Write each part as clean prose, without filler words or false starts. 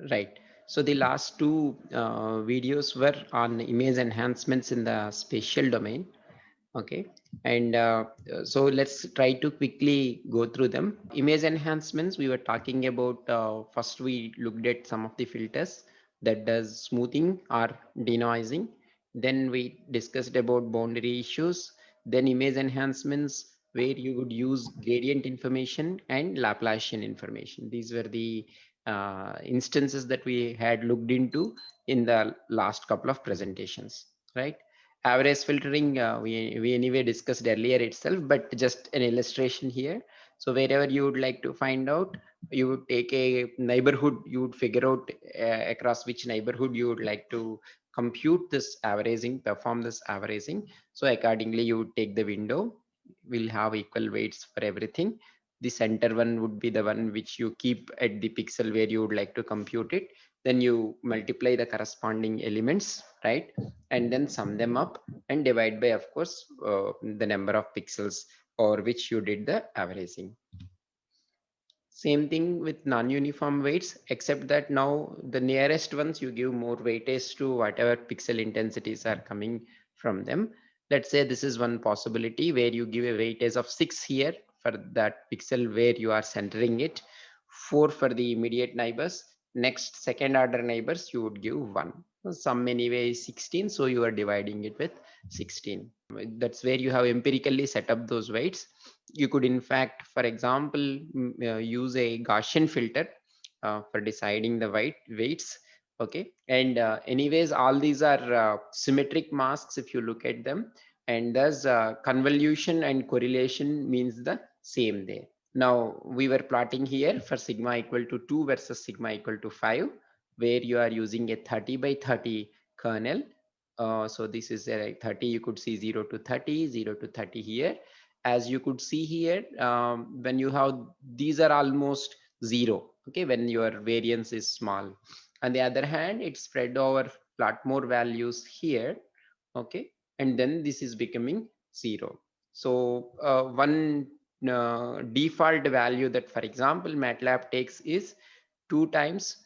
Right. So the last two videos were on image enhancements in the spatial domain. Okay. And so let's try to quickly go through them. Image enhancements, we were talking about, first we looked at some of the filters that does smoothing or denoising. Then we discussed about boundary issues, then image enhancements where you would use gradient information and Laplacian information. These were the instances that we had looked into in the last couple of presentations, right? Average filtering, we anyway discussed earlier itself, but just an illustration here. So wherever you would like to find out, you would take a neighborhood, you would figure out across which neighborhood you would like to compute this averaging, perform this averaging. So accordingly you would take the window, will have equal weights for everything. The center one would be the one which you keep at the pixel where you would like to compute it. Then you multiply the corresponding elements, right? And then sum them up and divide by, of course, the number of pixels over which you did the averaging. Same thing with non-uniform weights, except that now the nearest ones you give more weightage to whatever pixel intensities are coming from them. Let's say this is one possibility where you give a weightage of 6 here for that pixel where you are centering it, 4 for the immediate neighbors, next second order neighbors you would give 1. Sum anyway is 16, so you are dividing it with 16. That's where you have empirically set up those weights. You could in fact, for example, use a Gaussian filter for deciding the weights. Okay, and anyways all these are symmetric masks if you look at them, and thus convolution and correlation means the same there. Now we were plotting here for sigma equal to 2 versus sigma equal to 5, where you are using a 30 by 30 kernel. So this is a 30, you could see 0 to 30, 0 to 30 here. As you could see here, when you have, these are almost zero, okay, when your variance is small. On the other hand, it's spread over lot more values here, okay, and then this is becoming zero. So one default value that, for example, MATLAB takes is 2 times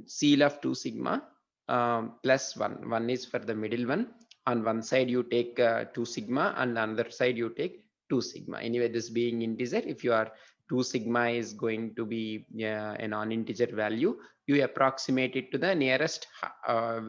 CL of 2 sigma plus 1. 1 is for the middle one. On one side you take 2 sigma, and on the other side you take 2 sigma. Anyway, this being integer, if you are 2 sigma is going to be a non-integer value, you approximate it to the nearest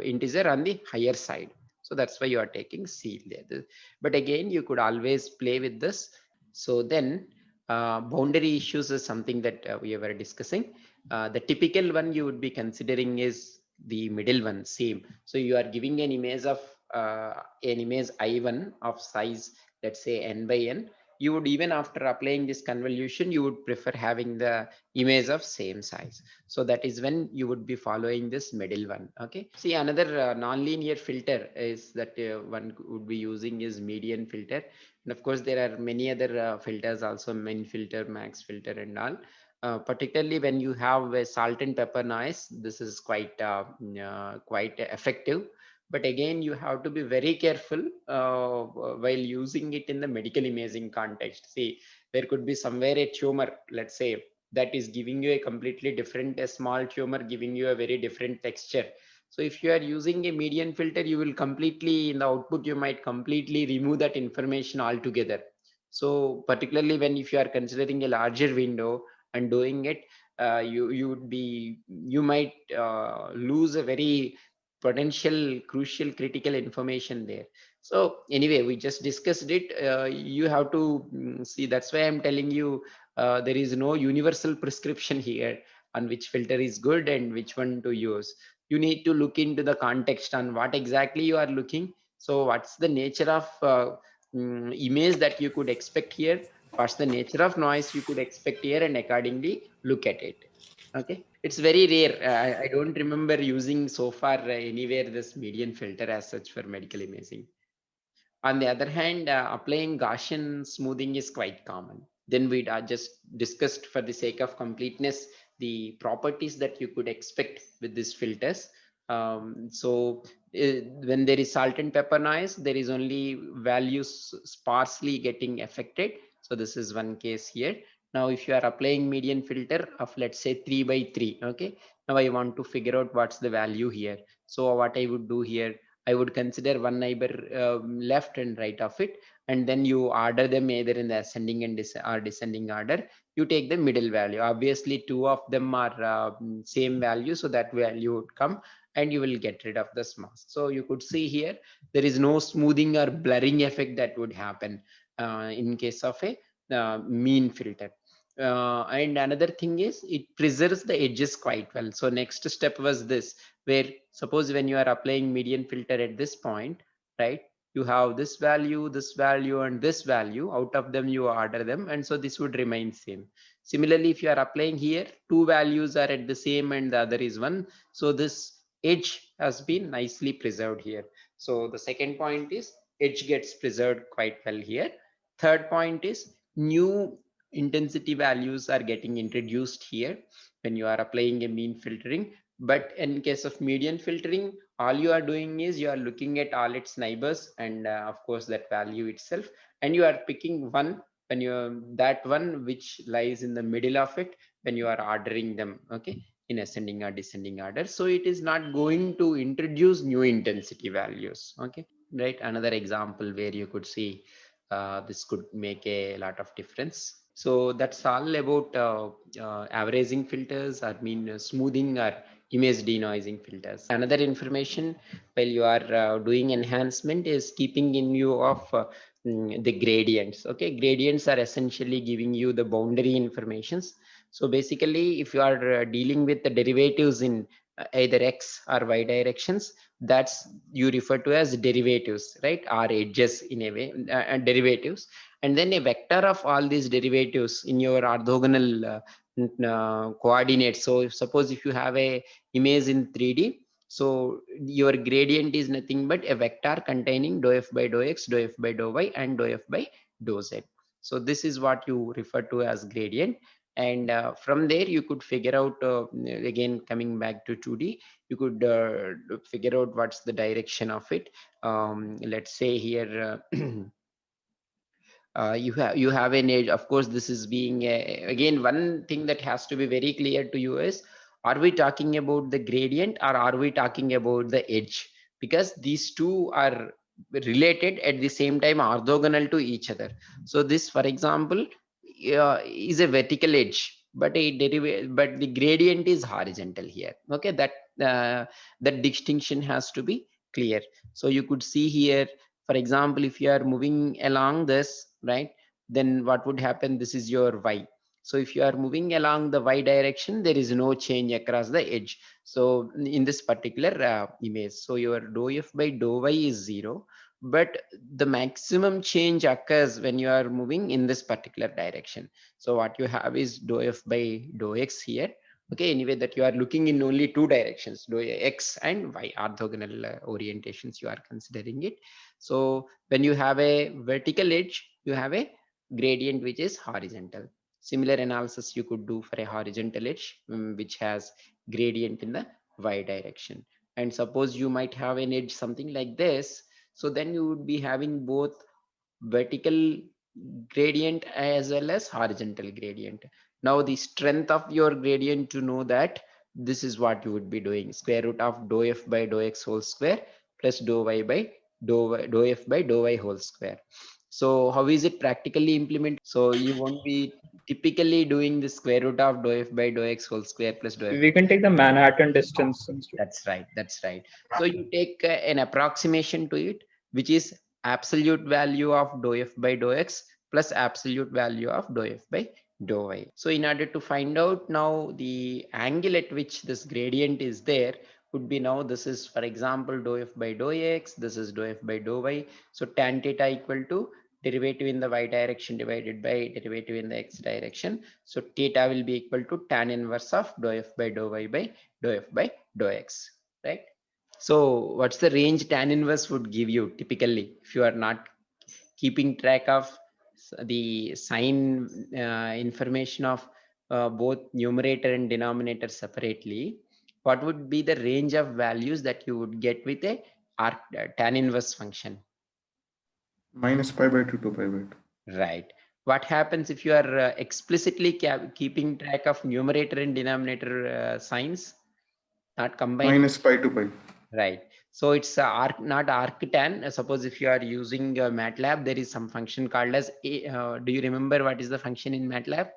integer on the higher side. So that's why you are taking C there. But again, you could always play with this. So then boundary issues is something that we were discussing. The typical one you would be considering is the middle one, same. So you are giving an image of an image I1 of size, let's say n by n. You would, even after applying this convolution, you would prefer having the image of same size. So that is when you would be following this middle one. Okay. See, another nonlinear filter is that one would be using is median filter. And of course, there are many other filters also, min filter, max filter, and all. Particularly when you have a salt and pepper noise, this is quite effective. But again, you have to be very careful while using it in the medical imaging context. See, there could be somewhere a tumor, let's say, that is giving you a completely different, a small tumor giving you a very different texture. So if you are using a median filter, you will completely, in the output, you might completely remove that information altogether. So particularly when, if you are considering a larger window and doing it, you might lose a very potential crucial critical information there. So anyway, we just discussed it. You have to see, that's why I'm telling you, there is no universal prescription here on which filter is good and which one to use. You need to look into the context on what exactly you are looking. So what's the nature of image that you could expect here, what's the nature of noise you could expect here, and accordingly look at it. Okay, it's very rare. I don't remember using so far anywhere this median filter as such for medical imaging. On the other hand, applying Gaussian smoothing is quite common. Then we just discussed, for the sake of completeness, the properties that you could expect with these filters. So when there is salt and pepper noise, there is only values sparsely getting affected. So this is one case here. Now if you are applying median filter of, let's say, 3 by 3, okay, now I want to figure out what's the value here. So what I would do here, I would consider one neighbor left and right of it, and then you order them either in the ascending and or descending order. You take the middle value. Obviously two of them are same value, so that value would come and you will get rid of the mask. So you could see here there is no smoothing or blurring effect that would happen in case of a mean filter. And another thing is it preserves the edges quite well. So next step was this, where suppose when you are applying median filter at this point, right, you have this value and this value. Out of them you order them, and so this would remain same. Similarly, if you are applying here, two values are at the same and the other is one, so this edge has been nicely preserved here. So the second point is edge gets preserved quite well here. Third point is new intensity values are getting introduced here when you are applying a mean filtering. But in case of median filtering, all you are doing is you are looking at all its neighbors and of course that value itself, and you are picking one when you that one which lies in the middle of it when you are ordering them, okay, in ascending or descending order. So it is not going to introduce new intensity values, okay, right? Another example where you could see this could make a lot of difference. So that's all about averaging filters, or mean smoothing or image denoising filters. Another information while you are doing enhancement is keeping in view of the gradients. Okay, gradients are essentially giving you the boundary informations. So basically, if you are dealing with the derivatives in either x or y directions, that's you refer to as derivatives, right, or edges in a way, and derivatives. And then a vector of all these derivatives in your orthogonal coordinates. So suppose if you have a image in 3D, so your gradient is nothing but a vector containing dou f by dou x, dou f by dou y, and dou f by dou z. So this is what you refer to as gradient. And from there you could figure out, again coming back to 2D, you could figure out what's the direction of it. Let's say here you have an edge. Of course this is being again, one thing that has to be very clear to you is, are we talking about the gradient or are we talking about the edge? Because these two are related at the same time, orthogonal to each other. So this, for example, is a vertical edge, but a derivative, but the gradient is horizontal here, okay. That distinction has to be clear. So you could see here, for example, if you are moving along this, right, then what would happen, this is your y. So if you are moving along the y direction, there is no change across the edge. So in this particular image, so your dou f by dou y is 0, but the maximum change occurs when you are moving in this particular direction. So what you have is dou f by dou x here, okay. Anyway, that you are looking in only two directions, dou x and y, orthogonal orientations you are considering it. So when you have a vertical edge, you have a gradient which is horizontal. Similar analysis you could do for a horizontal edge, which has gradient in the y direction. And suppose you might have an edge something like this, so then you would be having both vertical gradient as well as horizontal gradient. Now the strength of your gradient, to know that, this is what you would be doing: square root of dou f by dou x whole square plus dou y by dou f by dou y whole square. So how is it practically implemented? So you won't be typically doing the square root of dou f by dou x whole square plus dou f. We can take the Manhattan distance instead. That's right. That's right. So you take an approximation to it, which is absolute value of dou f by dou x plus absolute value of dou f by dou y. So in order to find out now the angle at which this gradient is there, would be, now this is, for example, dou f by dou x, this is dou f by dou y. So tan theta equal to derivative in the y direction divided by derivative in the x direction. So theta will be equal to tan inverse of dou f by dou y by dou f by dou x, right? So what's the range tan inverse would give you typically if you are not keeping track of the sign information of both numerator and denominator separately? What would be the range of values that you would get with a tan inverse function? Minus pi by 2 to pi by 2. Right. What happens if you are explicitly keeping track of numerator and denominator signs, not combined? Minus pi to pi. Right. So it's arc, not arctan. Suppose if you are using MATLAB, there is some function called as do you remember what is the function in MATLAB?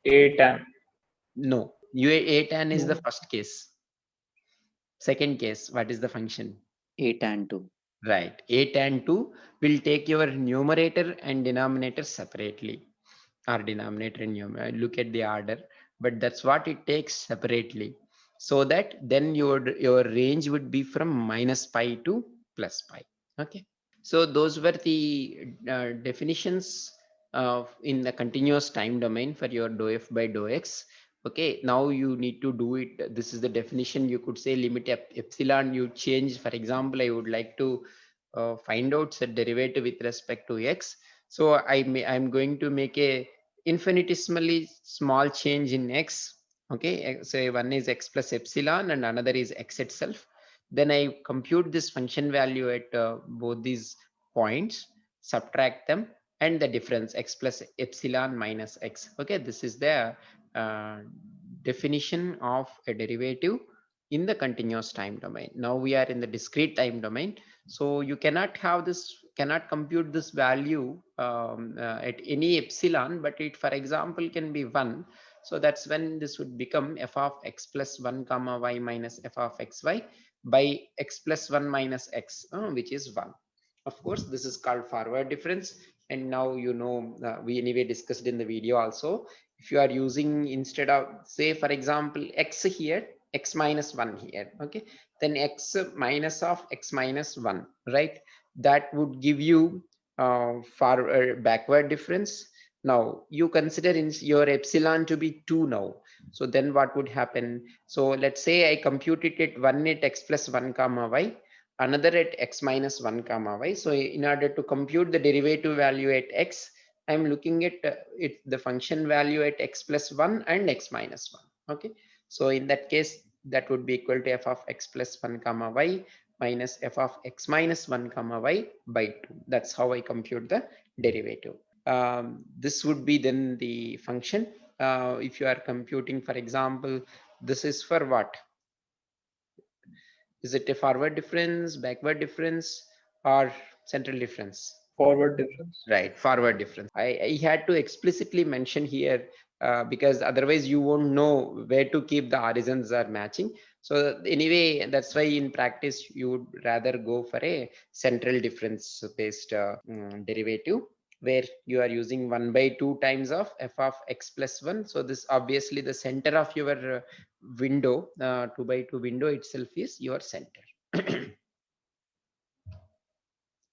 A tan. No, a tan is the No. first case. Second case, what is the function? A tan 2. Right. A tan 2 will take your numerator and denominator separately, or denominator and numerator. Look at the order, but that's what it takes separately. So that then your range would be from minus pi to plus pi. Okay. So those were the definitions in the continuous time domain for your dou f by dou x. Okay, now you need to do it. This is the definition. You could say limit epsilon. You change, for example, I would like to find out the derivative with respect to x. So I'm going to make a infinitesimally small change in x. Okay, say one is x plus epsilon and another is x itself. Then I compute this function value at both these points, subtract them, and the difference x plus epsilon minus x. Okay, this is the uh, definition of a derivative in the continuous time domain. Now we are in the discrete time domain, so you cannot have this, cannot compute this value at any epsilon, but it, for example, can be 1. So that's when this would become f of x plus 1 comma y minus f of xy by x plus 1 minus x, which is 1. Of course, this is called forward difference. And now you know, we anyway discussed in the video also, if you are using, instead of, say for example, x here, x minus 1 here, okay, then x minus of x minus 1, right? That would give you backward difference. Now you consider in your epsilon to be 2 now. So then what would happen? So let's say I compute it at 1 at x plus 1 comma y, another at x minus 1 comma y. So in order to compute the derivative value at x, I'm looking at the function value at x plus 1 and x minus 1. Okay. So in that case, that would be equal to f of x plus 1 comma y minus f of x minus 1 comma y by 2. That's how I compute the derivative. This would be then the function. If you are computing, for example, this is for what? Is it a forward difference, backward difference, or central difference? Forward difference. Right, forward difference. I had to explicitly mention here because otherwise you won't know where to keep the horizons are matching. So anyway, that's why in practice you would rather go for a central difference based derivative, where you are using 1 by 2 times of f of x plus 1. So this obviously the center of your window, 2 by 2 window itself is your center.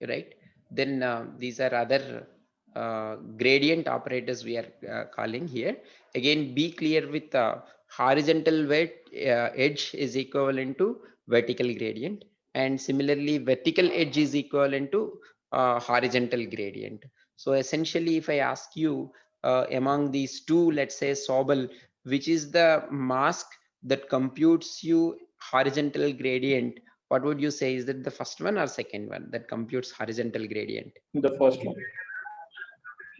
Right? Then these are other gradient operators we are calling here. Again, be clear with horizontal edge is equivalent to vertical gradient, and similarly vertical edge is equivalent to horizontal gradient. So essentially, if I ask you among these two, let's say Sobel, which is the mask that computes you horizontal gradient, what would you say? Is that the first one or second one that computes horizontal gradient? The first one.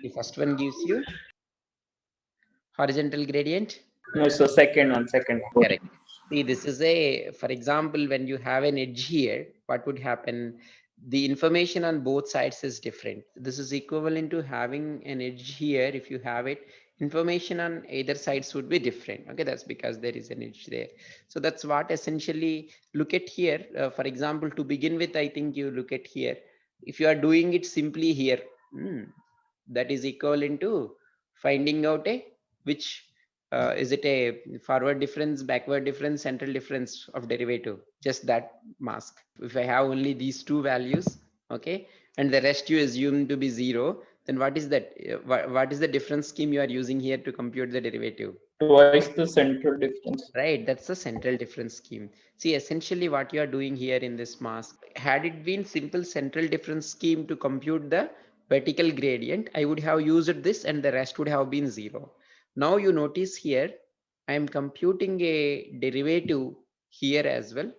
The first one gives you horizontal gradient. No, so second one, second one. Correct. See, this is a, for example, when you have an edge here, what would happen? The information on both sides is different. This is equivalent to having an edge here. If you have it, information on either sides would be different. Okay, that's because there is an edge there. So that's what essentially look at here. For example, to begin with, I think you look at here. If you are doing it simply here, that is equivalent to finding out a which is it a forward difference, backward difference, central difference of derivative? Just that mask. If I have only these two values, okay, and the rest you assume to be 0, then what is that? What is the difference scheme you are using here to compute the derivative? Twice the central difference. Right, that's the central difference scheme. See, essentially what you are doing here in this mask, had it been simple central difference scheme to compute the vertical gradient, I would have used this and the rest would have been 0. Now you notice here, I am computing a derivative here as well,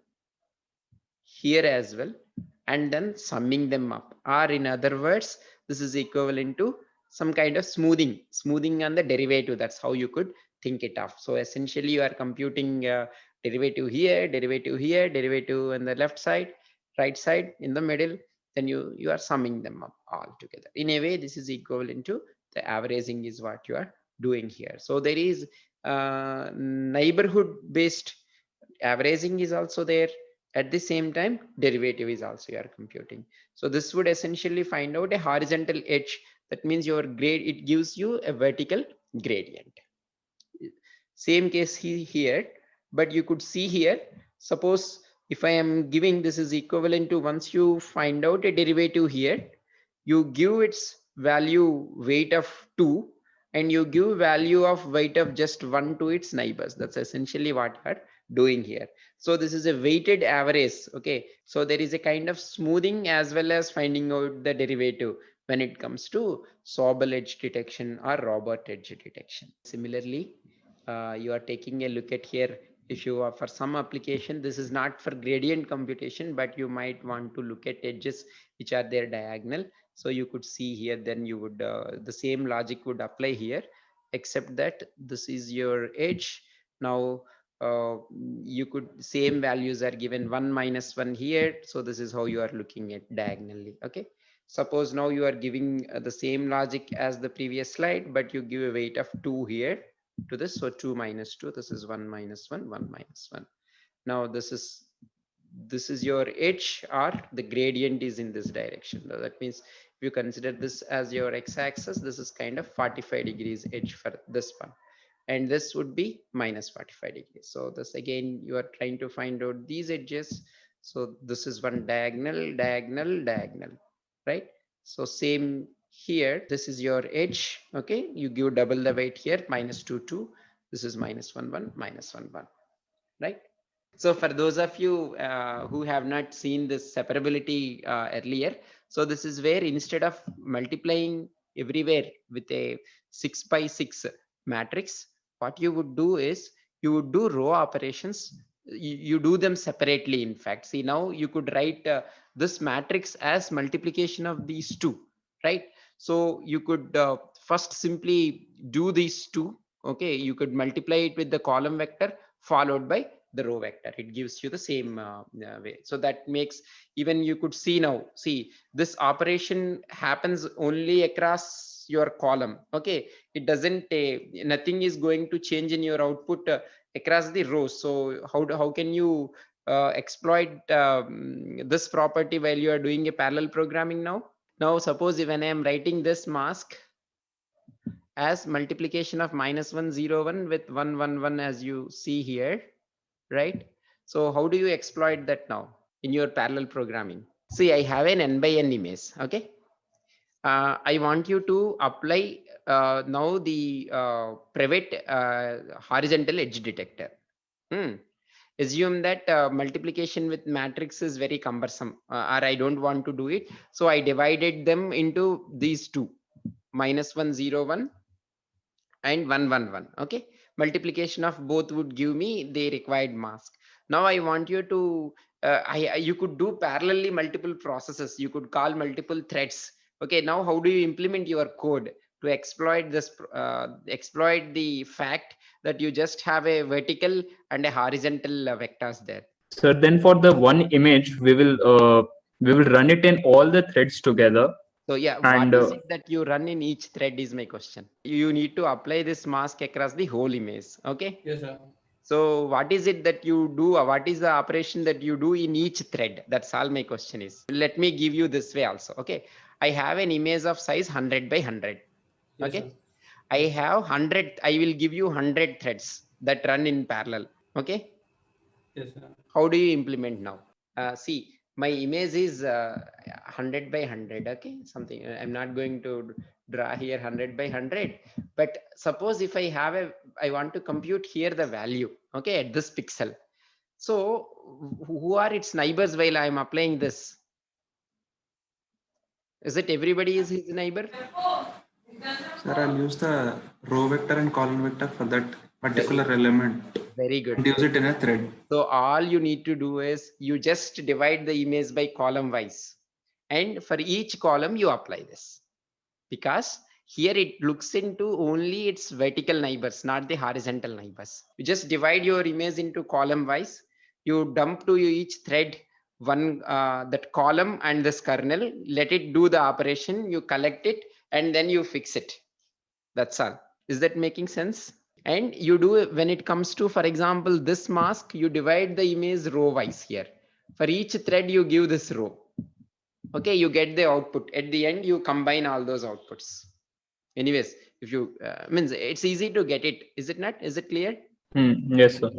and then summing them up. Or in other words, this is equivalent to some kind of smoothing on the derivative. That's how you could think it of. So essentially you are computing derivative here, derivative on the left side, right side, in the middle, then you are summing them up all together. In a way, this is equivalent to the averaging is what you are doing here. So there is neighborhood based averaging is also there. At the same time, derivative is also you are computing. So this would essentially find out a horizontal edge. That means your grade, it gives you a vertical gradient. Same case here, but you could see here, suppose if I am giving this is equivalent to, once you find out a derivative here, you give its value weight of 2 and you give value of weight of just 1 to its neighbors. That's essentially what you are doing here. So this is a weighted average. Okay, so there is a kind of smoothing as well as finding out the derivative when it comes to Sobel edge detection or Robert edge detection. Similarly, you are taking a look at here, if you are for some application, this is not for gradient computation, but you might want to look at edges which are there diagonal. So you could see here, then you would the same logic would apply here, except that this is your edge. Now you could, same values are given 1 minus 1 here. So this is how you are looking at diagonally. Okay, suppose now you are giving the same logic as the previous slide, but you give a weight of 2 here to this. So 2 minus 2, this is 1 minus 1, 1 minus 1. Now this is your edge, or the gradient is in this direction. Now that means if you consider this as your x-axis, this is kind of 45 degrees edge for this one, and this would be minus 45 degrees. So this again, you are trying to find out these edges. So this is one diagonal, diagonal, diagonal, right? So same here, this is your edge. Okay, you give double the weight here, minus 2 2, this is minus 1 1, minus 1 1, right? So for those of you who have not seen this separability earlier, so this is where instead of multiplying everywhere with a 6 by 6 matrix, what you would do is you would do row operations. You do them separately. In fact, see, now you could write this matrix as multiplication of these two, right? So you could first simply do these two. Okay, you could multiply it with the column vector followed by the row vector. It gives you the same way. So that makes, even you could see now, see, this operation happens only across your column. Okay, it doesn't nothing is going to change in your output across the rows. So how can you exploit this property while you are doing a parallel programming? Now suppose when I am writing this mask as multiplication of minus 1 0 1 with 1 1 1, as you see here, right? So how do you exploit that now in your parallel programming? See, I have an n by n image. Okay, I want you to apply now the private horizontal edge detector. Assume that multiplication with matrix is very cumbersome, or I don't want to do it, so I divided them into these two, minus 1 0 1 and 1 1 1. Okay, multiplication of both would give me the required mask. Now I want you to you could do parallelly multiple processes, you could call multiple threads. Okay, now how do you implement your code to exploit this exploit the fact that you just have a vertical and a horizontal vectors there? So then for the one image, we will run it in all the threads together. So yeah, what And is it that you run in each thread is my question. You need to apply this mask across the whole image. Okay. Yes, sir. So what is it that you do? What is the operation that you do in each thread? That's all my question is. Let me give you this way also. Okay. I have an image of size 100 by 100. Yes, Okay. sir. I have 100. I will give you 100 threads that run in parallel. Okay. Yes, sir. How do you implement now? See, my image is 100 by 100. Okay, something, I'm not going to draw here 100 by 100, but suppose if I want to compute here the value, okay, at this pixel. So who are its neighbors while I am applying this? Is it everybody is his neighbor? Sir, I'll use the row vector and column vector for that particular element Very good. and use it in a thread. So all you need to do is you just divide the image by column wise, and for each column you apply this, because Here it looks into only its vertical neighbors, not the horizontal neighbors. You just divide your image into column wise. You dump to each thread one that column and this kernel, let it do the operation, you collect it, and then you fix it. That's all. Is that making sense? And you do, when it comes to, for example, this mask, you divide the image row wise here. For each thread, you give this row. Okay, you get the output. At the end, you combine all those outputs. Anyways, if you means it's easy to get it. Is it not? Is it clear? Yes, sir.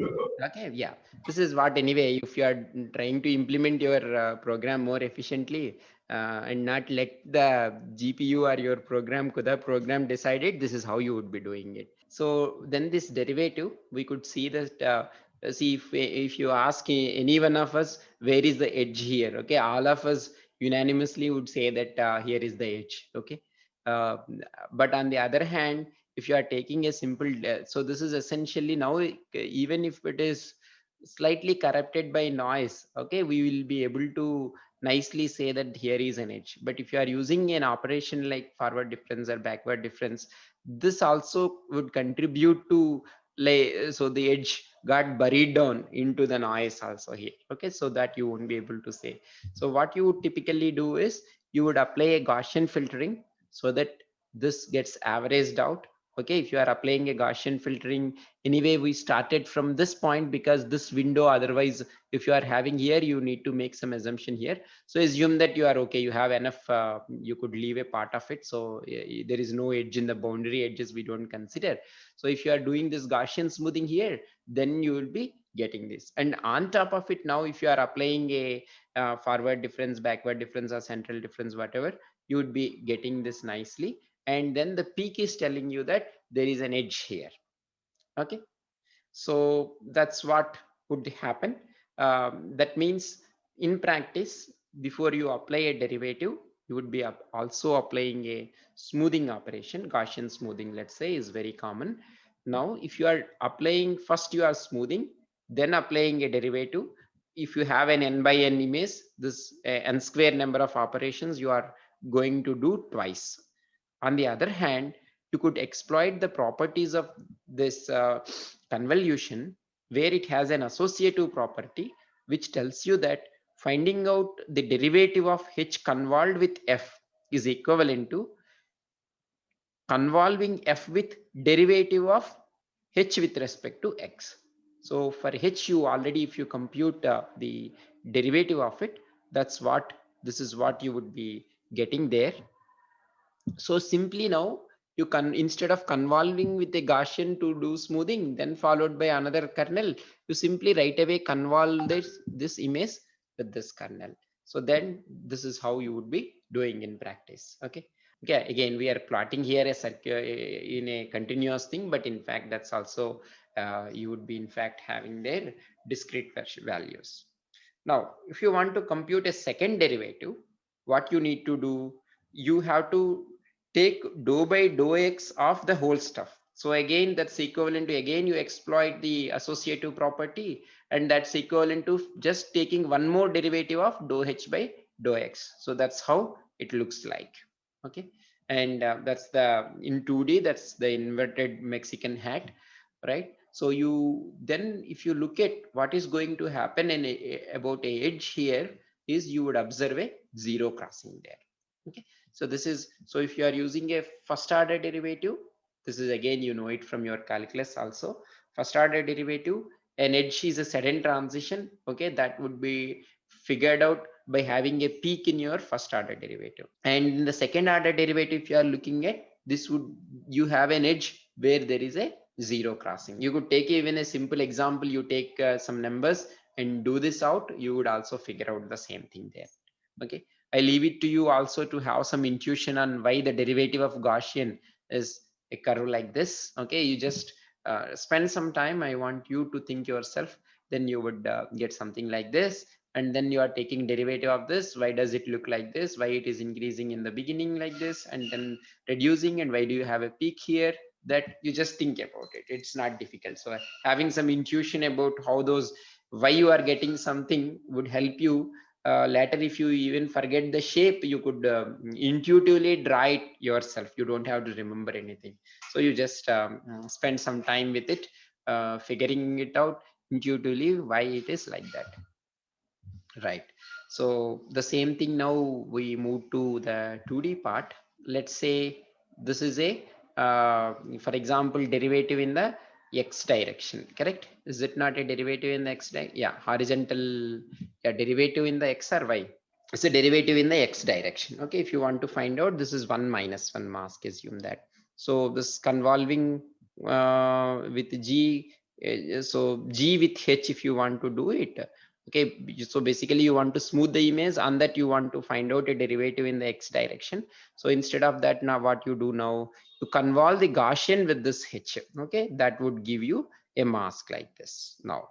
Okay, yeah. This is what, anyway, if you are trying to implement your program more efficiently and not let the GPU or your program CUDA program decide it, this is how you would be doing it. So then this derivative, we could see that, see if you ask any one of us, where is the edge here? Okay, all of us unanimously would say that here is the edge. Okay. Uh, but on the other hand, if you are taking a simple so this is essentially now, even if it is slightly corrupted by noise, okay, we will be able to nicely say that here is an edge. But if you are using an operation like forward difference or backward difference, this also would contribute to so the edge got buried down into the noise also here. Okay, so that you won't be able to say. So what you would typically do is you would apply a Gaussian filtering so that this gets averaged out. Okay, if you are applying a Gaussian filtering, anyway we started from this point because this window, otherwise if you are having here, you need to make some assumption here. So assume that you are okay, you have enough, you could leave a part of it, so there is no edge in the boundary edges, we don't consider. So if you are doing this Gaussian smoothing here, then you will be getting this. And on top of it, now if you are applying a forward difference, backward difference, or central difference, whatever, you would be getting this nicely. And then the peak is telling you that there is an edge here. Okay, so that's what would happen. That means in practice, before you apply a derivative, you would be also applying a smoothing operation. Gaussian smoothing, let's say, is very common. Now if you are applying, first you are smoothing, then applying a derivative. If you have an n by n image, this n square number of operations you are going to do twice. On the other hand, you could exploit the properties of this convolution, where it has an associative property which tells you that finding out the derivative of h convolved with f is equivalent to convolving f with derivative of h with respect to x. So for h, you already, if you compute the derivative of it, that's what, this is what you would be getting there. So simply now you can, instead of convolving with a Gaussian to do smoothing, then followed by another kernel, you simply right away convolve this image with this kernel. So then this is how you would be doing in practice. Okay. Okay. Again, we are plotting here a circuit in a continuous thing, but in fact, that's also you would be in fact having their discrete values. Now, if you want to compute a second derivative, what you need to do, you have to take dou by dou x of the whole stuff. So again, that's equivalent to, again you exploit the associative property, and that's equivalent to just taking one more derivative of dou h by dou x. So that's how it looks like. Okay, and that's the, in 2D, that's the inverted Mexican hat, right? So you then, if you look at what is going to happen in about a edge here, is you would observe a zero crossing there. Okay, so this is, so if you are using a first order derivative, this is again, you know it from your calculus also, first order derivative, an edge is a sudden transition. Okay, that would be figured out by having a peak in your first order derivative. And in the second order derivative, if you are looking at this, would, you have an edge where there is a zero crossing. You could take even a simple example, you take some numbers and do this out, you would also figure out the same thing there. Okay, I leave it to you also to have some intuition on why the derivative of Gaussian is a curve like this. Okay, you just spend some time, I want you to think yourself, then you would get something like this. And then you are taking derivative of this, why does it look like this, why it is increasing in the beginning like this and then reducing, and why do you have a peak here, that you just think about it. It's not difficult. So having some intuition about how those, why you are getting something would help you later if you even forget the shape, you could intuitively draw it yourself. You don't have to remember anything. So you just spend some time with it, figuring it out intuitively why it is like that. Right. So the same thing, now we move to the 2D part. Let's say this is a, for example, derivative in the x direction, correct? Is it not a derivative in the x direction? Yeah, horizontal, yeah, derivative in the x or y. It's a derivative in the x direction. Okay, if you want to find out, this is 1 minus 1 mask, assume that. So this convolving with g, so g with h, if you want to do it. Okay, so basically you want to smooth the image, and that you want to find out a derivative in the x direction. So instead of that, now what you do, now you convolve the Gaussian with this h. Okay, that would give you a mask like this. Now,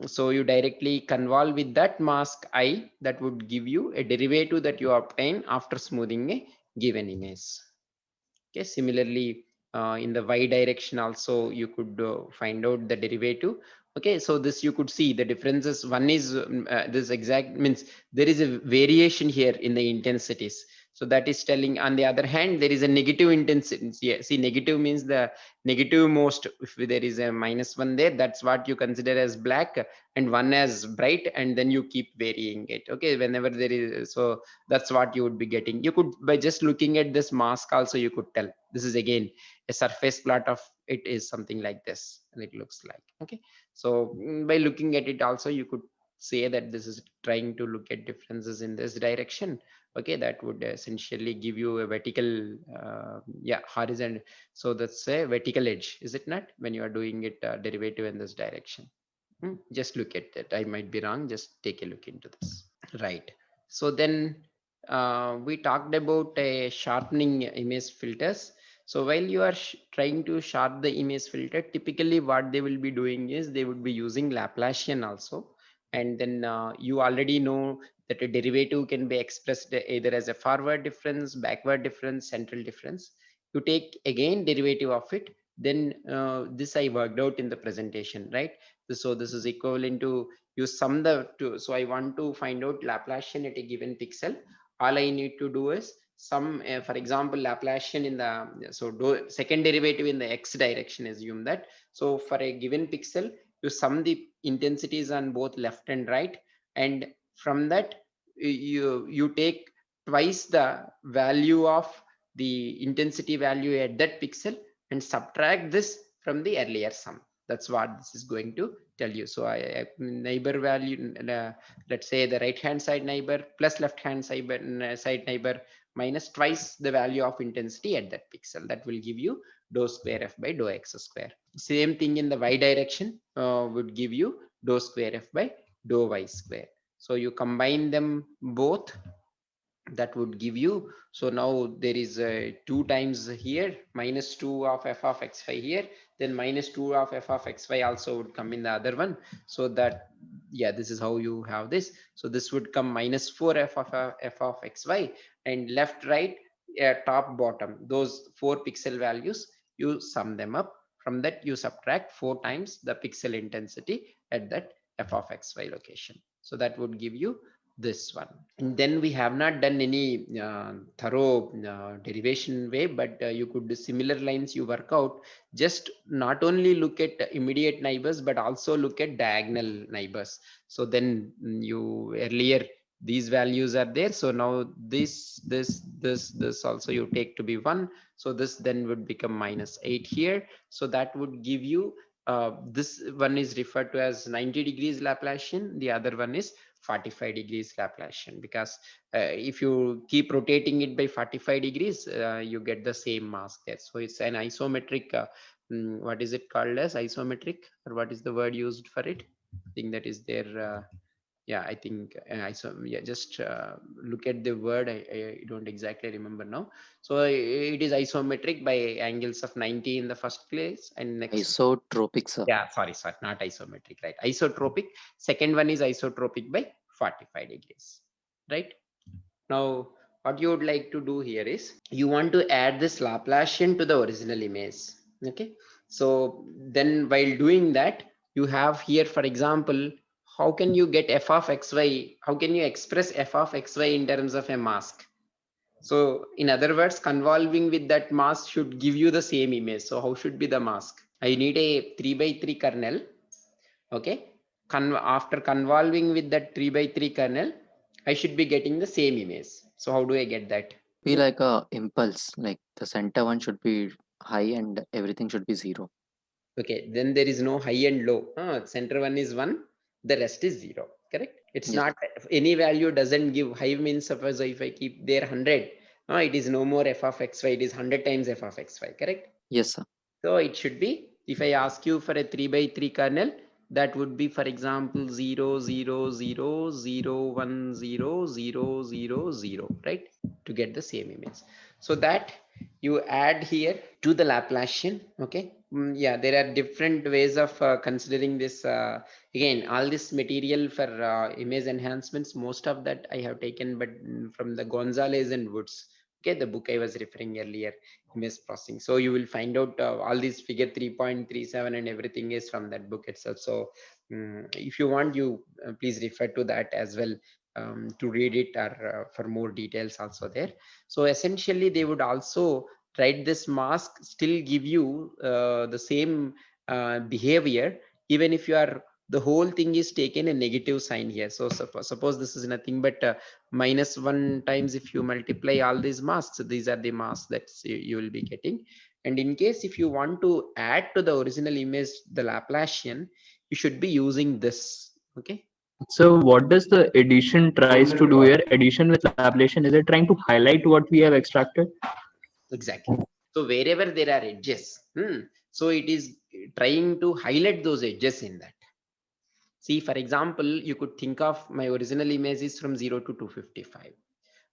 so you directly convolve with that mask I, that would give you a derivative that you obtain after smoothing a given image. Okay, similarly, in the y direction also you could find out the derivative. Okay, so this you could see the differences. One is this exact means there is a variation here in the intensities. So that is telling, on the other hand, there is a negative intensity. Yeah, see, negative means the negative most. If there is a -1 there, that's what you consider as black, and one as bright, and then you keep varying it. Okay, whenever there is, so that's what you would be getting. You could, by just looking at this mask also, you could tell this is again a surface plot of it is something like this, and it looks like. Okay, so by looking at it also, you could say that this is trying to look at differences in this direction. Okay, that would essentially give you a vertical, yeah, horizon. So that's a vertical edge, is it not, when you are doing it derivative in this direction? Just look at that. I might be wrong, just take a look into this. Right. So then we talked about sharpening image filters. So while you are trying to sharp the image filter, typically what they will be doing is they would be using Laplacian also. And then you already know that a derivative can be expressed either as a forward difference, backward difference, central difference. You take again derivative of it. Then this I worked out in the presentation, right? So this is equivalent to, you sum the two. So I want to find out Laplacian at a given pixel. All I need to do is sum, for example, Laplacian in the, so do second derivative in the x direction, assume that. So for a given pixel, you sum the intensities on both left and right, and from that you take twice the value of the intensity value at that pixel, and subtract this from the earlier sum. That's what this is going to tell you. So I neighbor value, let's say the right hand side neighbor plus left hand side neighbor minus twice the value of intensity at that pixel. That will give you dou square f by dou x square. Same thing in the y direction would give you dou square f by dou y square. So you combine them both, that would give you, so now there is 2 times here, -2 of f of xy here, then -2 of f of xy also would come in the other one. So that, yeah, this is how you have this. So this would come -4 f of xy, and left, right, top, bottom, those 4 pixel values, you sum them up. From that you subtract 4 times the pixel intensity at that f of xy location. So that would give you this one. And then we have not done any thorough derivation way, but you could, similar lines you work out, just not only look at immediate neighbors but also look at diagonal neighbors. So then you earlier these values are there, so now this also you take to be 1. So this then would become -8 here. So that would give you this one is referred to as 90 degrees Laplacian, the other one is 45 degrees Laplacian, because if you keep rotating it by 45 degrees, you get the same mask there. So it's an isometric, what is it called as, isometric, or what is the word used for it? I think that is there. Yeah, I think yeah, just look at the word. I don't exactly remember now. So it is isometric by angles of 90 in the first place, and next, Isotropic, sir. yeah, sorry, not isometric, right? Isotropic. Second one is isotropic by 45 degrees, right? Now what you would like to do here is you want to add this Laplacian to the original image. Okay, so then while doing that, you have here, for example, how can you get f of xy? How can you express f of xy in terms of a mask? So in other words, convolving with that mask should give you the same image. So how should be the mask? I need a 3 by 3 kernel. Okay. After convolving with that 3 by 3 kernel, I should be getting the same image. So how do I get that? Be like a impulse, like the center one should be high and everything should be 0. Okay, then there is no high and low. Center one is 1, the rest is 0. Correct? It's Yes. not any value doesn't give. High means suppose if I keep there 100, it is no more f of xy, it is 100 times f of xy. Correct? Yes, sir. So it should be, if I ask you for a 3 by 3 kernel, that would be, for example, 0, 0, 0, 0, 1, 0, 0, 0, 0, right? To get the same image. So that you add here to the Laplacian. Okay. Yeah, there are different ways of considering this. Again, all this material for image enhancements, most of that I have taken, but from the Gonzalez and Woods. Okay, the book I was referring earlier, image processing. So you will find out all these figure 3.37 and everything is from that book itself. So if you want, you please refer to that as well, to read it, or for more details also there. So essentially they would also write this mask still give you the same behavior, even if you are, the whole thing is taken a negative sign here. So suppose this is nothing but -1 times, if you multiply all these masks, these are the masks that you will be getting. And in case if you want to add to the original image the Laplacian, you should be using this. Okay. So what does the addition tries to do here? Addition with Laplacian, is it trying to highlight what we have extracted? Exactly. So wherever there are edges, so it is trying to highlight those edges in that. See, for example, you could think of my original image is from 0 to 255.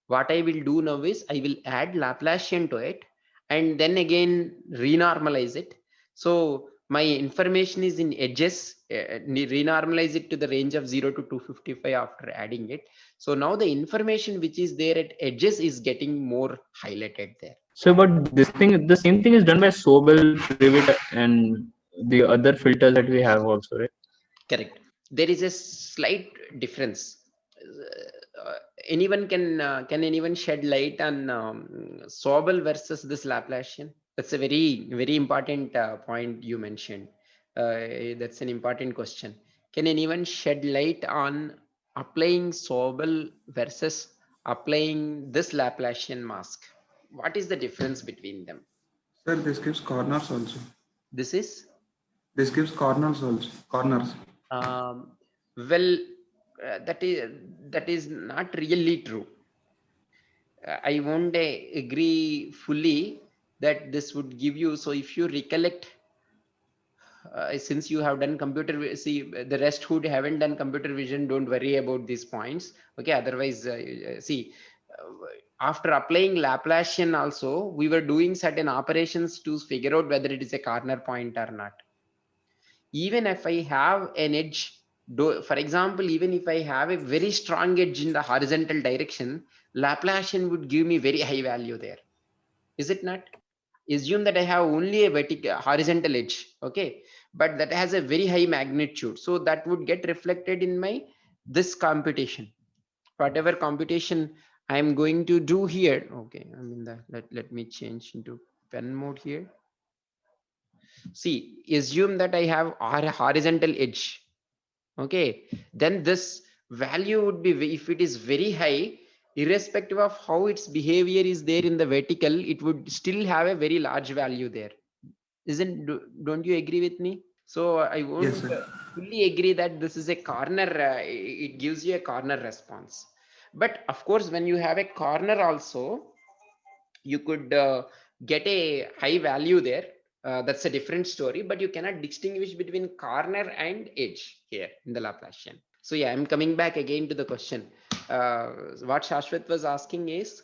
What I will do now is I will add Laplacian to it and then again renormalize it. So my information is in edges, renormalize it to the range of 0 to 255 after adding it. So now the information which is there at edges is getting more highlighted there. So, but this thing, the same thing is done by Sobel, Privet, and the other filters that we have also, right? Correct. There is a slight difference. Anyone can anyone shed light on Sobel versus this Laplacian? That's a very important point you mentioned. That's an important question. Can anyone shed light on applying Sobel versus applying this Laplacian mask? What is the difference between them? Sir, this gives corners also. This is This gives corners also. Corners. well, that is not really true. I won't agree fully that this would give you. So if you recollect, since you have done computer, see the rest who haven't done computer vision, don't worry about these points. Okay, otherwise, see, after applying Laplacian also, we were doing certain operations to figure out whether it is a corner point or not. Even if I have an edge, for example, even if I have a very strong edge in the horizontal direction, Laplacian would give me very high value there. Is it not? Assume that I have only a vertical horizontal edge, okay, but that has a very high magnitude. So that would get reflected in my this computation. Whatever computation I am going to do here, okay, I mean let me change into pen mode here. See, assume that I have a horizontal edge. Okay, then this value would be, if it is very high, irrespective of how its behavior is there in the vertical, it would still have a very large value there. Don't you agree with me? So I won't Yes, sir. fully agree that this is a corner, it gives you a corner response. But of course, when you have a corner also, you could get a high value there. That's a different story, but you cannot distinguish between corner and edge here in the Laplacian. So yeah, I'm coming back again to the question. What Shashwat was asking is,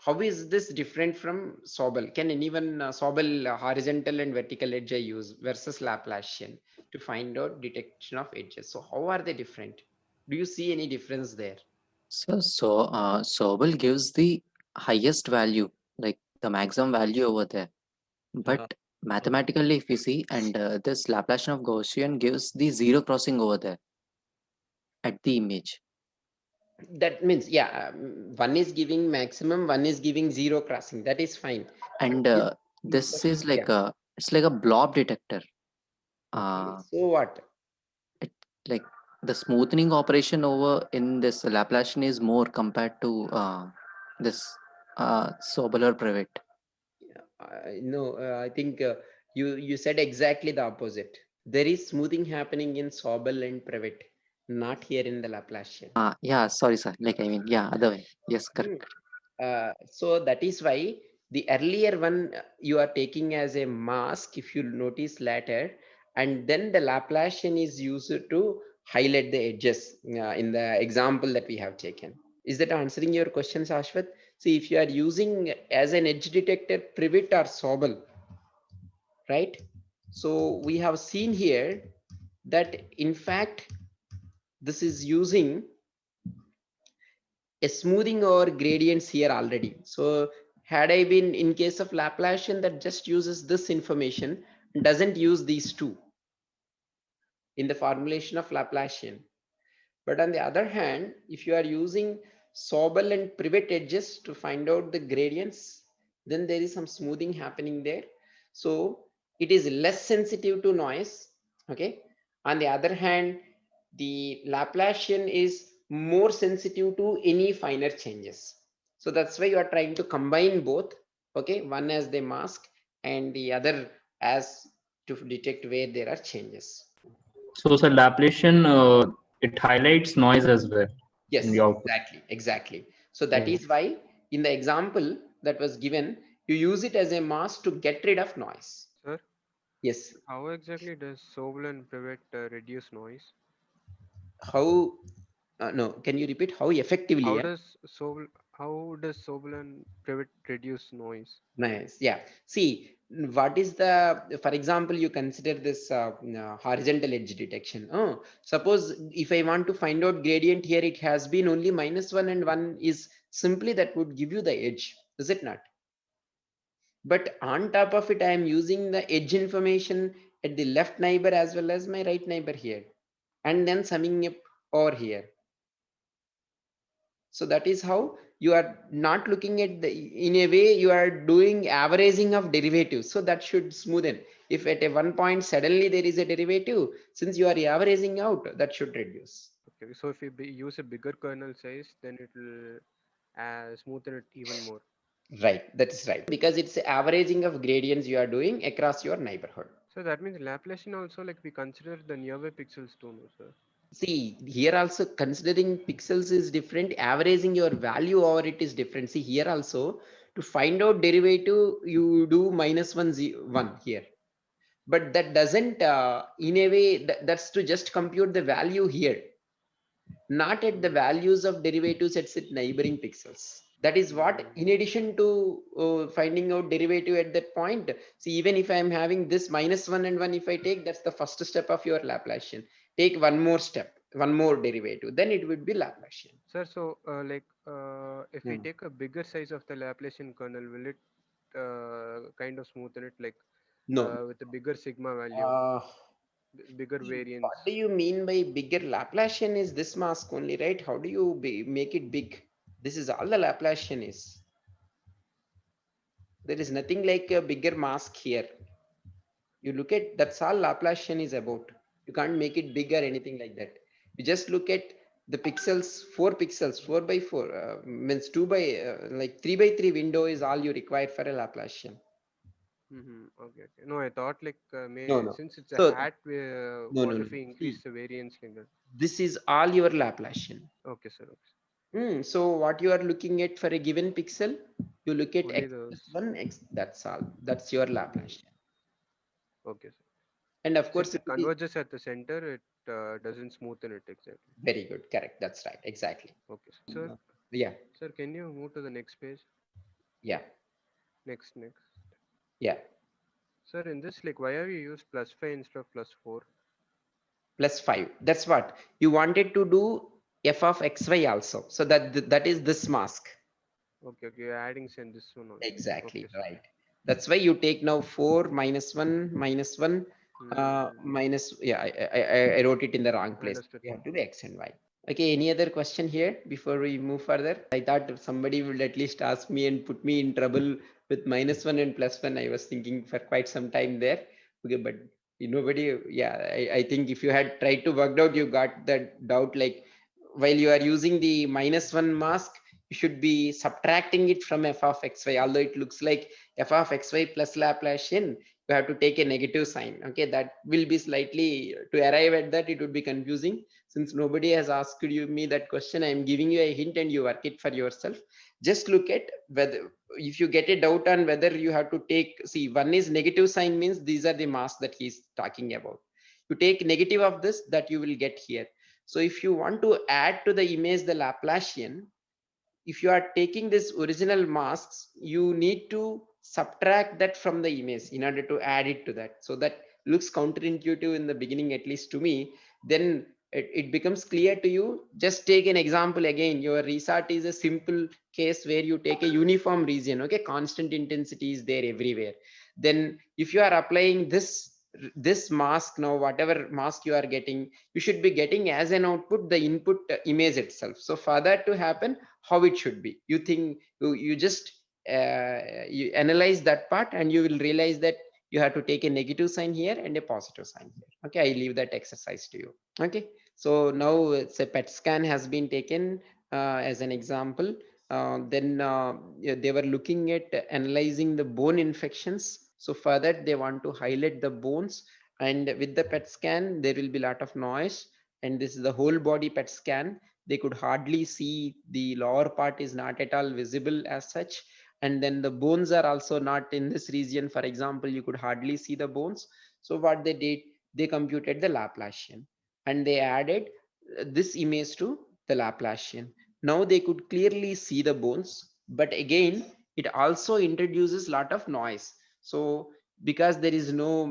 how is this different from Sobel? Can anyone Sobel horizontal and vertical edge I use versus Laplacian to find out detection of edges? So how are they different? Do you see any difference there? So Sobel gives the highest value, like the maximum value over there. But Okay. mathematically, if we see, and this Laplacian of Gaussian gives the zero crossing over there. at the image. That means, yeah, one is giving maximum, one is giving zero crossing. That is fine. And This this is like yeah. it's like a blob detector. Okay. Uh, So what? it like the smoothing operation over in this Laplacian is more compared to this Sobel or Prevet. No, I think you said exactly the opposite. There is smoothing happening in Sobel and Prevet, not here in the Laplacian. Yeah, sorry, sir. Like I mean, yeah, other way. Yes, Hmm. correct. So that is why the earlier one you are taking as a mask, if you notice later, and then the Laplacian is used to highlight the edges in the example that we have taken. Is that answering your questions, Ashwat? See, if you are using as an edge detector Privet or Sobel, right? So we have seen here that in fact this is using a smoothing over gradients here already. So had I been in case of Laplacian that just uses this information, doesn't use these two in the formulation of Laplacian. But on the other hand, if you are using Sobel and Privet edges to find out the gradients, then there is some smoothing happening there. So it is less sensitive to noise. Okay. On the other hand, the Laplacian is more sensitive to any finer changes. So that's why you are trying to combine both. Okay. One as the mask and the other as to detect where there are changes. So, sir, Laplacian, it highlights noise as well in Yes, the output. exactly. So that Oh. is why in the example that was given, you use it as a mask to get rid of noise. Sir, Yes. how exactly does Sobel and Privet reduce noise? How, no, can you repeat how effectively? How Yeah. does Sobel and Privet reduce noise? Nice. Yeah. See, what is the, for example, you consider this horizontal edge detection. Oh, suppose if I want to find out gradient here, it has been only -1 and 1 is simply that would give you the edge, is it not? But on top of it, I am using the edge information at the left neighbor as well as my right neighbor here, and then summing up over here. So that is how you are not looking at the, in a way you are doing averaging of derivatives. So that should smoothen. If at a one point suddenly there is a derivative, since you are averaging out, that should reduce. Okay, so if we use a bigger kernel size, then it will smoothen it even more. Right, that is right. Because it's averaging of gradients you are doing across your neighborhood. So that means Laplacian also, like, we consider the nearby pixels too, no, sir? See, here also considering pixels is different, averaging your value over it is different. See, here also to find out derivative, you do -1 here. But that doesn't, in a way, that's to just compute the value here, not at the values of derivatives at its neighboring pixels. That is what, in addition to finding out derivative at that point, see, even if I am having this -1 and 1, if I take, that's the first step of your Laplacian. Take one more step, one more derivative, then it would be Laplacian. Sir, so if we Hmm. take a bigger size of the Laplacian kernel, will it kind of smoothen it, like No. with a bigger sigma value, Uh, bigger what variance? do you mean by bigger? Laplacian is this mask only, right? How do you make it big? This is all the Laplacian is. There is nothing like a bigger mask here. You look at, that's all Laplacian is about. You can't make it big or anything like that. You just look at the pixels, 4 pixels, 4 by 4 means 2 by like 3 by 3 window is all you require for a Laplacian. Okay, okay. No, I thought like No, no. since it's a So hat, no, no, what no. if we increase See, the variance like that? this is all your Laplacian. Okay, sir. Okay. So what you are looking at for a given pixel, you look at Only x plus those. 1, x, that's all. That's your Laplacian. Okay, sir. And of course, Since it it is converges at the center, it doesn't smoothen it exactly. very good. Correct. That's right. Exactly. Okay, sir. Yeah. Sir, can you move to the next page? Yeah. Next. Yeah. Sir, in this, like, why have you used +5 instead of +4? +5. That's what you wanted to do, f of xy also. So that is this mask. Okay, okay. You're adding send this one also. Exactly Okay, sir. right. That's why you take now 4 -1 -1 Hmm. minus. Yeah, I wrote it in the wrong place. Understood. You have to be x and y. Okay, any other question here before we move further? I thought somebody would at least ask me and put me in trouble with -1 and +1. I was thinking for quite some time there. Okay, but nobody, yeah, I think if you had tried to work out, you got that doubt, like while you are using the -1 mask, you should be subtracting it from f of xy, although it looks like f of xy plus Laplacian, you have to take a negative sign. Okay, that will be slightly, to arrive at that, it would be confusing. Since nobody has asked me that question, I am giving you a hint and you work it for yourself. Just look at whether, if you get a doubt on whether you have to take, see, one is negative sign means these are the masks that he's talking about. You take negative of this, that you will get here. So if you want to add to the image the Laplacian, if you are taking this original masks, you need to subtract that from the image in order to add it to that. So that looks counterintuitive in the beginning, at least to me. Then it becomes clear to you. Just take an example again. Your resort is a simple case where you take a uniform region. Okay, constant intensity is there everywhere. Then if you are applying this mask, now whatever mask you are getting, you should be getting as an output the input image itself. So for that to happen, how it should be, you think, you just you analyze that part and you will realize that you have to take a negative sign here and a positive sign here. Okay, I leave that exercise to you. Okay, so now it's a PET scan has been taken as an example. Then yeah, they were looking at analyzing the bone infections. So for that they want to highlight the bones, and with the PET scan there will be a lot of noise, and this is the whole body PET scan. They could hardly see, the lower part is not at all visible as such, and then the bones are also not in this region. For example, you could hardly see the bones. So what they did, they computed the Laplacian and they added this image to the Laplacian. Now they could clearly see the bones, but again it also introduces lot of noise. So because there is no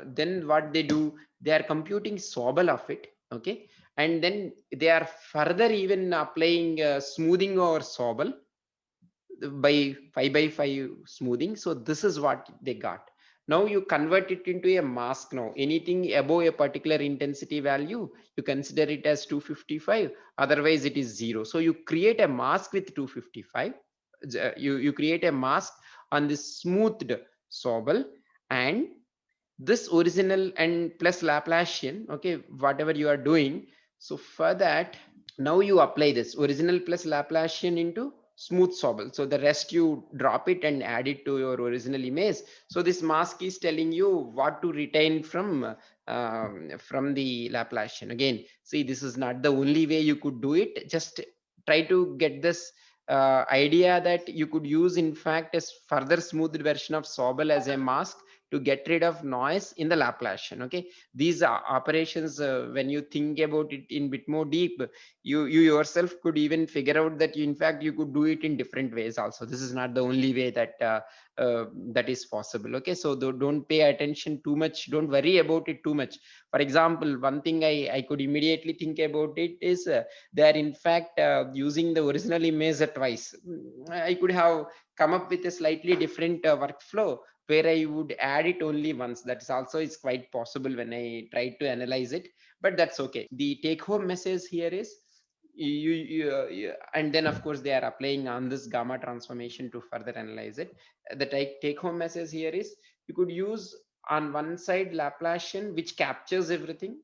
then what they do, they are computing Sobel of it. Okay, and then they are further even applying smoothing over Sobel by 5 by 5 smoothing. So this is what they got. Now you convert it into a mask. Now anything above a particular intensity value, you consider it as 255, otherwise it is 0. So you create a mask with 255. You create a mask on this smoothed Sobel, and this original and plus Laplacian, okay, whatever you are doing. So for that, now you apply this original plus Laplacian into smooth Sobel. So the rest you drop it and add it to your original image. So this mask is telling you what to retain from the Laplacian. Again, see, this is not the only way you could do it. Just try to get this idea that you could use in fact a further smoothed version of Sobel as a mask to get rid of noise in the Laplacian. Okay, these operations, when you think about it in bit more deep, you yourself could even figure out that in fact you could do it in different ways also. This is not the only way that that is possible. Okay, so don't pay attention too much, don't worry about it too much. For example, one thing I could immediately think about it is they are in fact using the original image twice. I could have come up with a slightly different workflow where I would add it only once. That's also is quite possible when I try to analyze it, but that's okay. The take home message here is and then of course they are applying on this gamma transformation to further analyze it. The take home message here is, you could use on one side Laplacian which captures everything.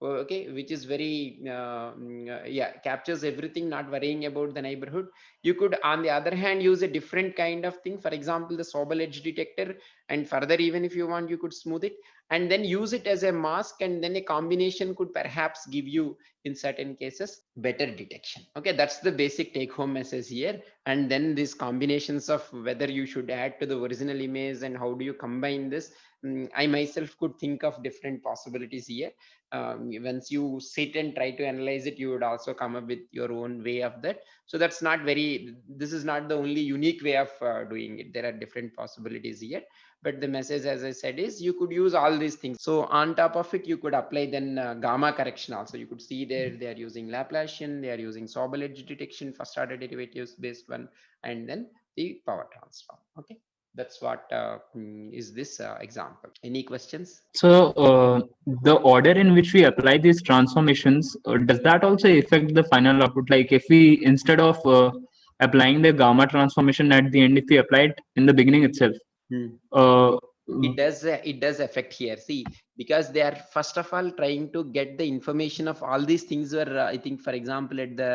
Okay, which is very yeah, captures everything, not worrying about the neighborhood. You could on the other hand use a different kind of thing, for example the Sobel edge detector, and further even if you want you could smooth it and then use it as a mask, and then a combination could perhaps give you in certain cases better detection. Okay, that's the basic take home message here. And then these combinations of whether you should add to the original image and how do you combine this, I myself could think of different possibilities here. Once you sit and try to analyze it, you would also come up with your own way of that. So that's not very, this is not the only unique way of doing it. There are different possibilities here, but the message as I said is you could use all these things. So on top of it you could apply then gamma correction also. You could see there they are using Laplacian, they are using Sobel edge detection, first order derivatives based one, and then the power transform. Okay, That's what is this example. Any questions? So the order in which we apply these transformations, does that also affect the final output? Like if we, instead of applying the gamma transformation at the end, if we apply it in the beginning itself, uh, It does affect here. See, because they are first of all trying to get the information of all these things were I think, for example, at the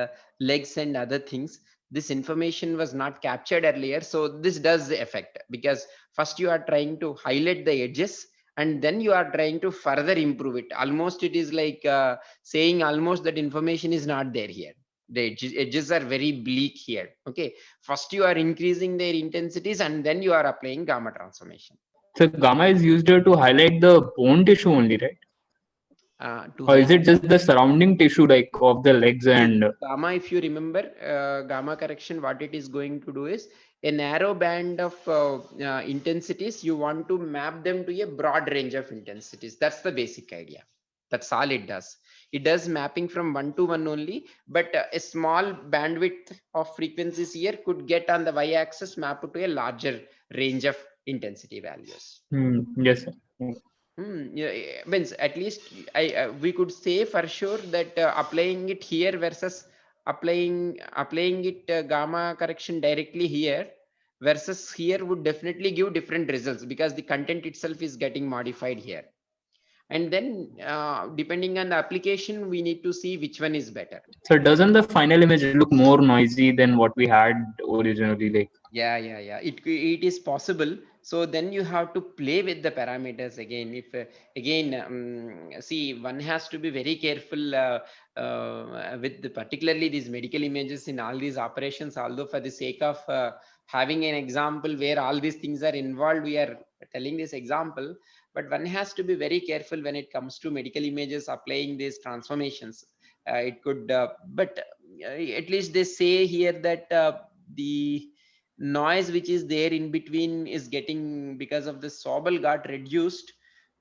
legs and other things, this information was not captured earlier. So this does affect, because first you are trying to highlight the edges, and then you are trying to further improve it. Almost it is like saying almost that information is not there here. The edges are very bleak here. Okay, first you are increasing their intensities, and then you are applying gamma transformation. so gamma is used here to highlight the bone tissue only, right? To Or is it highlight just the surrounding tissue, like of the legs and? gamma, if you remember, gamma correction, what it is going to do is a narrow band of intensities. You want to map them to a broad range of intensities. That's the basic idea. That's all it does. It does mapping from 1 to 1 only, but a small bandwidth of frequencies here could get on the y-axis mapped to a larger range of intensity values. Yes, sir. Yeah, means at least we could say for sure that applying it here versus applying it gamma correction directly here versus here would definitely give different results, because the content itself is getting modified here. And then depending on the application, we need to see which one is better. So doesn't the final image look more noisy than what we had originally? Like, Yeah, it is possible. So then you have to play with the parameters again. If again see, one has to be very careful with particularly these medical images in all these operations. Although for the sake of having an example where all these things are involved, we are telling this example. But one has to be very careful when it comes to medical images applying these transformations. It could but at least they say here that the noise which is there in between is getting, because of the Sobel, got reduced.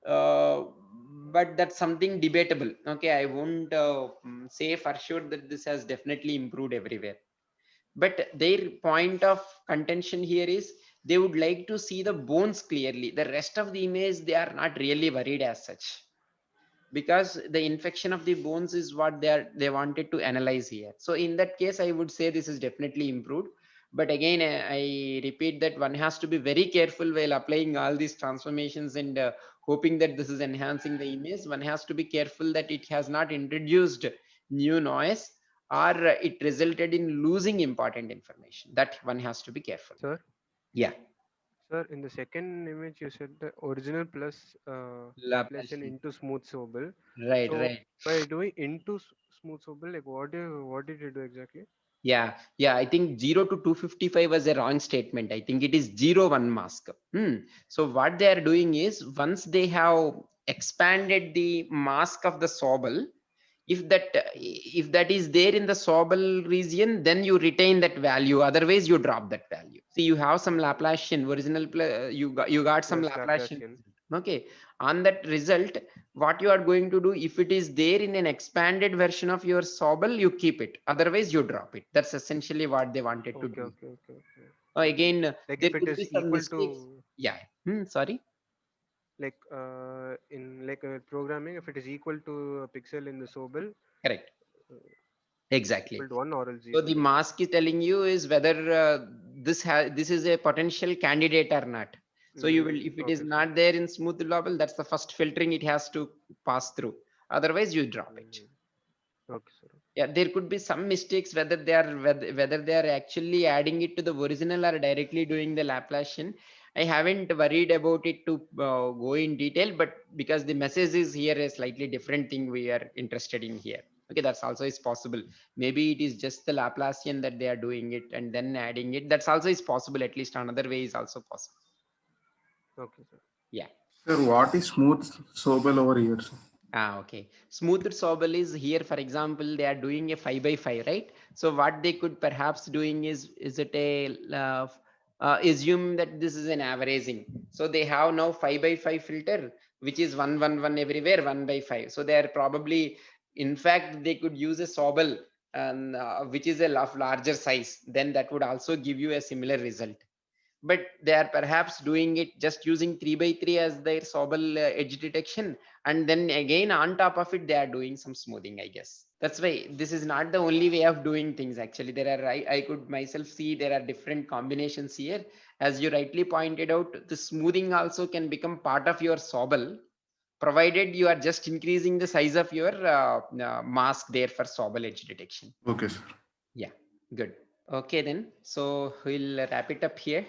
uh, but that's something debatable. Okay, I won't say for sure that this has definitely improved everywhere. But their point of contention here is they would like to see the bones clearly. The rest of the image they are not really worried as such, because the infection of the bones is what they wanted to analyze here. So in that case, I would say this is definitely improved. But again, I repeat that one has to be very careful while applying all these transformations and hoping that this is enhancing the image. One has to be careful that it has not introduced new noise, or it resulted in losing important information. That one has to be careful. Sir, Yeah. sir, in the second image you said the original plus Laplacian Laplacian. into smooth Sobel. Right, So right. by doing into smooth Sobel, like what did you do exactly? Yeah, I think 0 to 255 was a wrong statement. I think it is 0 1 mask. So what they are doing is, once they have expanded the mask of the Sobel, if that is there in the Sobel region, then you retain that value. Otherwise, you drop that value. See, you have some Laplacian original. You got some Yes, Laplacian. Laplacian. Okay, on that result, what you are going to do, if it is there in an expanded version of your Sobel, you keep it. Otherwise, you drop it. That's essentially what they wanted to Okay, do. okay, okay, okay. Again, Like there if it could is be some equal mistakes. to Yeah. Sorry. like in like programming, if it is equal to a pixel in the Sobel, Correct. uh, Exactly. equal to 1 or else So 0. the mask is telling you is whether this is a potential candidate or not. So you will, if it is Okay, sir. not there in smooth level, that's the first filtering it has to pass through. Otherwise, you drop it. Okay, sir. Yeah, there could be some mistakes whether they are actually adding it to the original or directly doing the Laplacian. I haven't worried about it to go in detail, but because the message is here a slightly different thing we are interested in here. Okay, that's also is possible. Maybe it is just the Laplacian that they are doing it and then adding it. That's also is possible. At least another way is also possible. Okay, sir. Yeah. Sir, what is smooth Sobel over here, sir? Okay. Smoothed Sobel is here, for example, they are doing a 5 by 5, right? So what they could perhaps doing is it a assume that this is an averaging. So they have now 5 by 5 filter, which is 1 1 1 everywhere, 1 by 5. So they are probably, in fact, they could use a Sobel and which is a larger size. Then that would also give you a similar result. but they are perhaps doing it just using 3x3 as their Sobel edge detection, and then again on top of it they are doing some smoothing, I guess. That's why this is not the only way of doing things. Actually, there are, I could myself see there are different combinations here. As you rightly pointed out, the smoothing also can become part of your Sobel, provided you are just increasing the size of your mask there for Sobel edge detection. Okay, sir. Yeah, good. Okay then, so we'll wrap it up here.